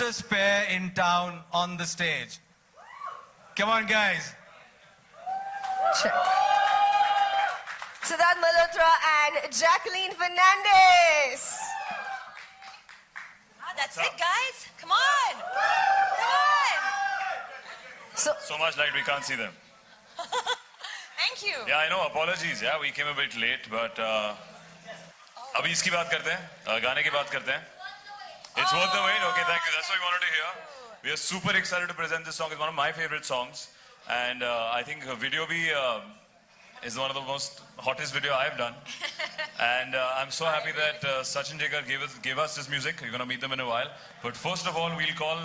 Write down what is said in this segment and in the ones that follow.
cutest pair in town on the stage. Come on, guys. Check. Siddharth Malhotra and Jacqueline Fernandez. That's it, guys. Come on. Come on. So much light we can't see them. Thank you. Yeah, I know. Apologies. Yeah, we came a bit late, but अभी इसकी बात करते हैं, गाने की बात करते हैं. It's worth the wait. Okay, thank you. That's what we wanted to hear. We are super excited to present this song. It's one of my favorite songs, and I think video bhi is one of the most hottest video I've done. And I'm so happy that Sachin Jigar gave us this music. You're gonna meet them in a while. But first of all, we'll call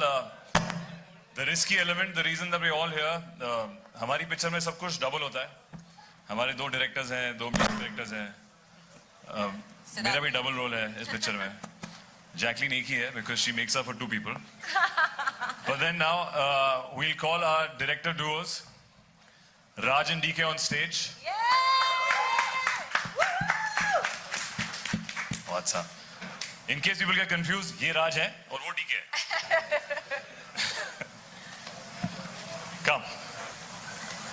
the risky element, the reason that we're all here. हमारी picture में सब कुछ double होता है. हमारे दो directors हैं, दो म्यूजिक डायरेक्टर्स हैं. मेरा भी डबल रोल है इस पिक्चर में. Jacqueline एक ही है because she makes up for two people. But then now we'll call our director duos, Raj and DK on stage. What's up? In case people get confused, ये राज है और वो DK है. Come.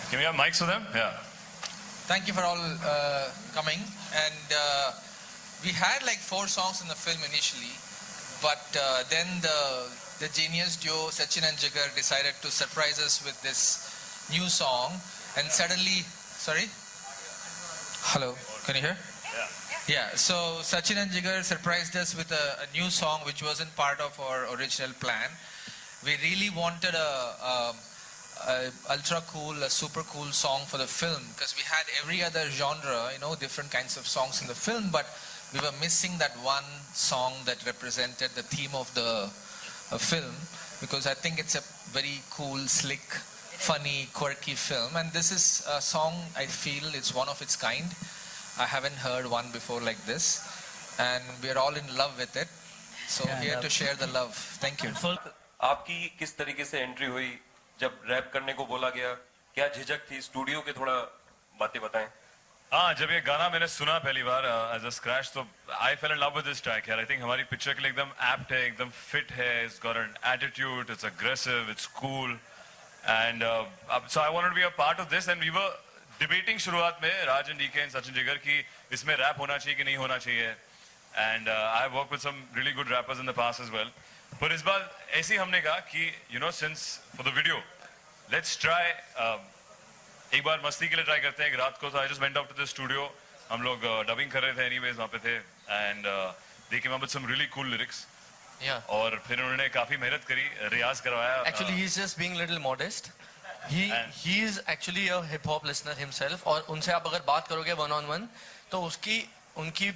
Can we have mics for them? Yeah. Thank you for all coming. And we had like 4 songs in the film initially, but then the genius duo Sachin and Jigar decided to surprise us with this new song. And suddenly, sorry? Hello, can you hear? Yeah, so Sachin and Jigar surprised us with a new song which wasn't part of our original plan. We really wanted a ultra cool, a super cool song for the film because we had every other genre, you know, different kinds of songs in the film, but we were missing that one song that represented the theme of the film because I think it's a very cool, slick, funny, quirky film, and this is a song I feel it's one of its kind. I haven't heard one before like this, and we are all in love with it. So here to share the love. Thank you. आपकी किस तरीके से entry हुई जब rap करने को बोला गया? क्या झिझक थी? स्टूडियो के थोड़ा बातें बताएं. हाँ, जब ये गाना मैंने सुना पहली बार as a scratch, तो I fell in love with this track. यार, I think हमारी पिक्चर के लिए एकदम apt है, एकदम fit है. It's got an attitude. It's aggressive. It's cool. And so I wanted to be a part of this. And we were debating शुरुआत में Raj and DK and Sachin Jigar कि इसमें rap होना चाहिए कि नहीं होना चाहिए. And I've worked with some really good rappers in the past as well. पर इस बार ऐसे ही हमने कहा कि you know, since for the video, let's try एक बार मस्ती के लिए ट्राई करते हैं एक रात को. So I just went out to the studio. हम लोग डबिंग कर रहे थे anyways वहाँ पे थे, and they came up with some really cool lyrics. Yeah. और फिर उन्होंने काफी मेहनत करी, रियाज करवाया. Actually, he's just being a little modest. He is actually a hip hop listener himself. और उनसे आप अगर बात करोगे one on one, तो उनकी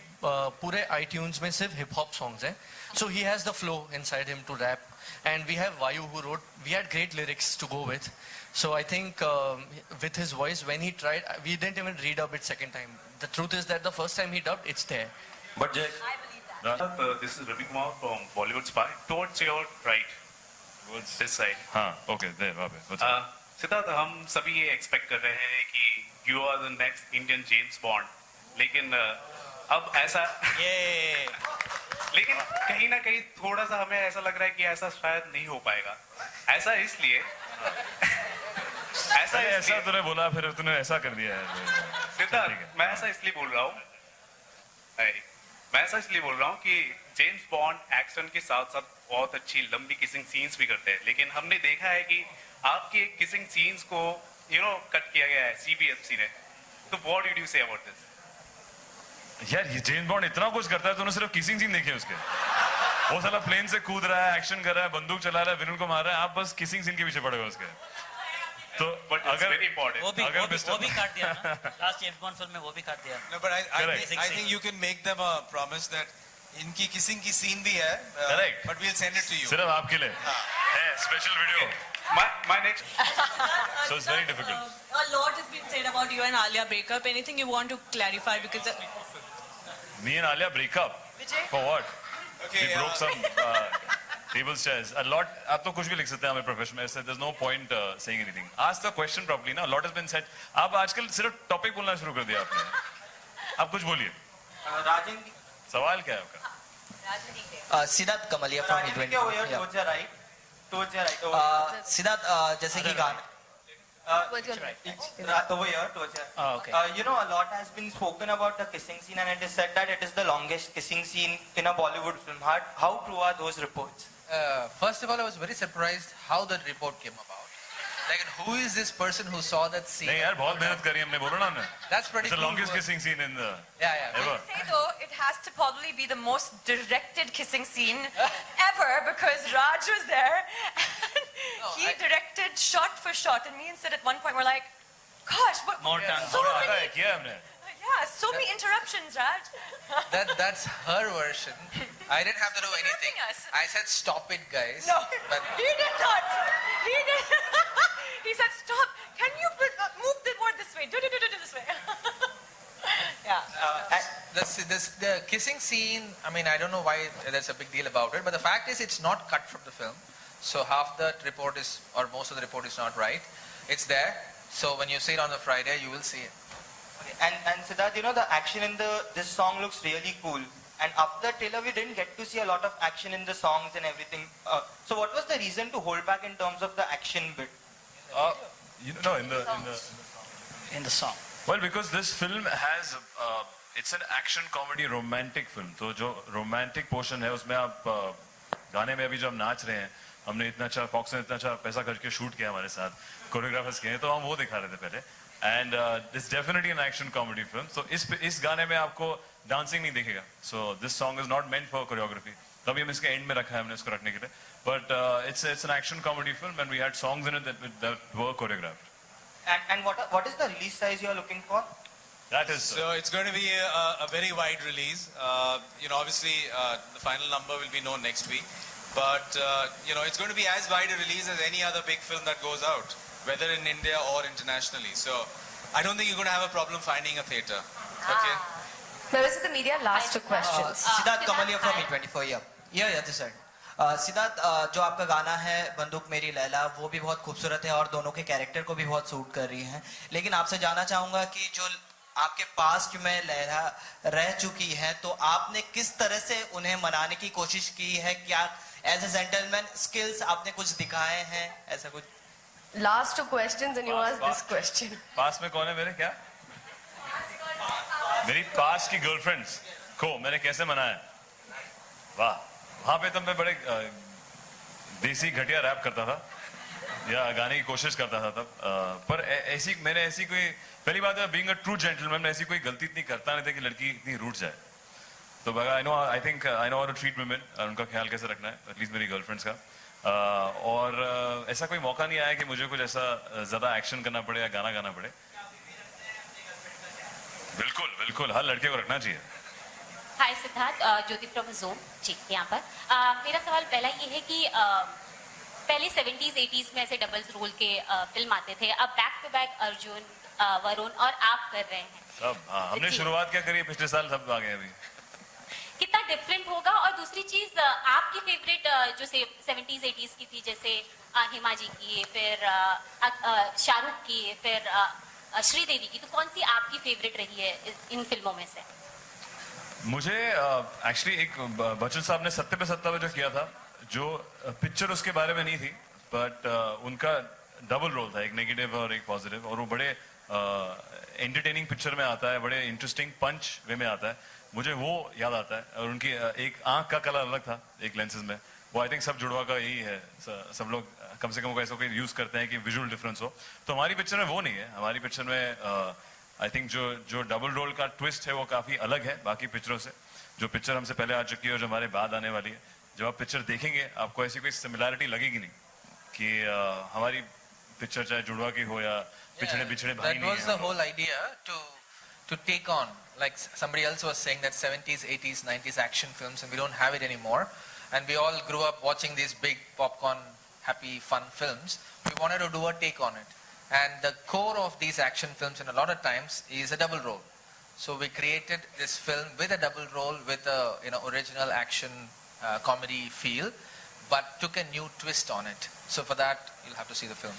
पूरे iTunes में सिर्फ hip hop songs हैं. So he has the flow inside him to rap. And we have Vayu who wrote, we had great lyrics to go with. So I think with his voice, when he tried, we didn't even redub it second time. The truth is that the first time he dubbed, it's there. But Jay, this is Ravi Kumar from Bollywood Spy. Towards your right, towards this side. हाँ, okay, there, वहाँ पे. What's up? Siddharth, हम सभी ये expect कर रहे हैं कि you are the next Indian James Bond. लेकिन अब ऐसा लेकिन कहीं ना कहीं थोड़ा सा हमें ऐसा लग रहा है कि ऐसा शायद नहीं हो पाएगा. ऐसा इसलिए ऐसा तूने बोला फिर तूने ऐसा कर दिया है. सिद्धार्थ, मैं ऐसा इसलिए बोल रहा हूँ कि जेम्स बॉन्ड एक्शन के साथ साथ बहुत अच्छी लंबी किसिंग सीन्स भी करते हैं, लेकिन हमने देखा है कि आपके किसिंग सीन्स को कट किया गया है CBFC ने. तो what did you say about this? यार, ये जेम्स बॉन्ड इतना कुछ करता है, तूने सिर्फ किसिंग सीन देखे उसके. वो साला प्लेन से कूद रहा है, एक्शन कर रहा है, बंदूक चला रहा है, विलन को मार रहा है, आप बस किसिंग सीन के पीछे पड़े हो उसके. तो अगर वो भी काट दिया ना लास्ट जेम्स बॉन्ड फिल्म में, वो भी काट दिया. No, but I think you can make them a promise that इनकी किसिंग की सीन भी है. Correct. But we'll send it to you. सिर्फ आपके लिए है special video. My next. So it's very difficult. A lot has been said about you and Alia breakup. Anything you want to clarify? Because Me and Alia break up. For what? Okay. We broke some table chairs. A lot. आप तो कुछ भी लिख सकते हैं हमें profession में. There's no point saying anything. Ask the question properly ना. A lot has been said. आप आजकल सिर्फ टॉपिक बोलना शुरू कर दिया आपने. आप कुछ बोलिए. राजन, सवाल क्या है आपका? Siddharth Kamalia from Edwin. क्या हुआ? Towards your right. towards your right. Over Siddharth जैसे कि गाना Towards your right. over here, towards here. okay. You know, a lot has been spoken about the kissing scene, and it is said that it is the longest kissing scene in a Bollywood film. How true are those reports? First of all, I was very surprised how that report came about. Like, who is this person who saw that scene? नहीं यार बहुत मेहनत करी हमने बोलो ना हमने. That's pretty It's the cool longest work. kissing scene in the Yeah. ever. Say though, it has to probably be the most directed kissing scene ever because Raj was there and he directed shot for shot, and me and Sid at one point were like, "Gosh, what? More done. So आता many, है किया हमने. yeah, so many interruptions, Raj." That's her version. I didn't have to do anything. Interrupting us. I said, "Stop it, guys." No, But he did not. He did. He said, "Stop. Can you move the board this way? Do this way." Yeah. the kissing scene, I mean, I don't know why there's a big deal about it, but the fact is it's not cut from the film. So half the report is, or most of the report is not right. It's there. So when you see it on the Friday, you will see it. Okay. And Siddharth, you know, the action in this song looks really cool. And after the trailer, we didn't get to see a lot of action in the songs and everything. So what was the reason to hold back in terms of the action bit? You know, in the song. Well, because this film has it's an action comedy romantic film. तो जो romantic portion है उसमें आप गाने में अभी जो हम नाच रहे हैं, हमने इतना अच्छा फॉक्स ने इतना अच्छा पैसा करके शूट किया हमारे साथ, कोरियोग्राफर्स किए हैं, तो हम वो दिखा रहे थे पहले. And it's definitely an action comedy film. So इस गाने में आपको dancing नहीं दिखेगा. So this song is not meant for choreography. तभी हम इसके end में रखा है हमने इसको रखने के लिए. But it's an action comedy film, and we had songs in it that were choreographed. And what is the release size you are looking for? That is. So it's going to be a very wide release. You know, obviously the final number will be known next week, but you know, it's going to be as wide a release as any other big film that goes out, whether in India or internationally. So I don't think you're going to have a problem finding a theater. Okay. Members of the media, last two questions. Siddharth Kamaliya from E24. Yeah, this side. Siddharth जो आपका गाना है बंदूक मेरी लैला, वो भी बहुत खूबसूरत है और दोनों के कैरेक्टर को भी बहुत सूट कर रही हैं. लेकिन आपसे जानना चाहूंगा कि जो आपके पास्ट में लैला रह चुकी है, तो आपने किस तरह से उन्हें मनाने की कोशिश की है? क्या एज ए जेंटलमैन स्किल्स आपने कुछ दिखाए हैं, ऐसा कुछ? Last two questions and you ask this question. पास में कौन है मेरे? क्या मेरी पास की गर्लफ्रेंड्स को मैंने कैसे मनाया? वाह, वहां पे तो मैं बड़े देसी घटिया रैप करता था या गाने की कोशिश करता था तब. पर मैंने ऐसी कोई, पहली बात है बीइंग अ ट्रू जेंटलमैन, मैं ऐसी कोई गलती इतनी करता नहीं था कि लड़की इतनी रूठ जाए. तो I know how to treat women, उनका ख्याल कैसे रखना है, एटलीस्ट मेरी गर्लफ्रेंड्स का. और ऐसा कोई मौका नहीं आया कि मुझे कुछ ऐसा ज्यादा एक्शन करना पड़े या गाना गाना पड़े. बिल्कुल हर लड़के को रखना चाहिए. हाय सिद्धार्थ, ज्योति फ्रॉम ज़ूम जी यहाँ पर. मेरा सवाल पहला ये है कि पहले 70s 80s में ऐसे डबल्स रोल के फिल्म आते थे, अब back to back Arjun, Varun और आप कर रहे हैं. सब हमने शुरुआत क्या करी है पिछले साल, सब आ गए अभी. कितना डिफरेंट होगा? और दूसरी चीज, आपकी फेवरेट जो 70s 80s की थी, जैसे हिमा जी की, फिर शाहरुख की, फिर श्रीदेवी की, तो कौन सी आपकी फेवरेट रही है इन फिल्मों में से? मुझे एक्चुअली एक बच्चन साहब ने सत्ते पे सत्ता पे जो किया था, जो पिक्चर उसके बारे में नहीं थी, बट उनका डबल रोल था, एक नेगेटिव और एक पॉजिटिव, और वो बड़े एंटरटेनिंग पिक्चर में आता है, बड़े इंटरेस्टिंग पंच वे में आता है. मुझे वो याद आता है. और उनकी एक आंख का कलर अलग था एक लेंसेज में, वो आई थिंक सब जुड़वा का यही है. सब लोग कम से कम ऐसा कोई यूज करते हैं कि विजुअल डिफरेंस हो. तो हमारी पिक्चर में वो नहीं है. हमारी पिक्चर में आई थिंक जो डबल रोल का ट्विस्ट है वो काफी अलग है बाकी पिक्चरों से. जो पिक्चर हमसे पहले आ चुकी है और जो हमारे बाद आने वाली है, जब आप पिक्चर देखेंगे आपको ऐसी कोई सिमिलैरिटी लगेगी नहीं कि हमारी पिक्चर चाहे जुड़वा की हो या पिछड़े भाई नहीं. That was the whole idea, to take on, like somebody else was saying, that 70s 80s 90s action films, and we don't have it anymore, and we all grew up watching these big popcorn happy fun films. We wanted to do a take on it, and the core of these action films in a lot of times is a double role. So we created this film with a double role, with a original action comedy feel, but took a new twist on it. So for that you'll have to see the film.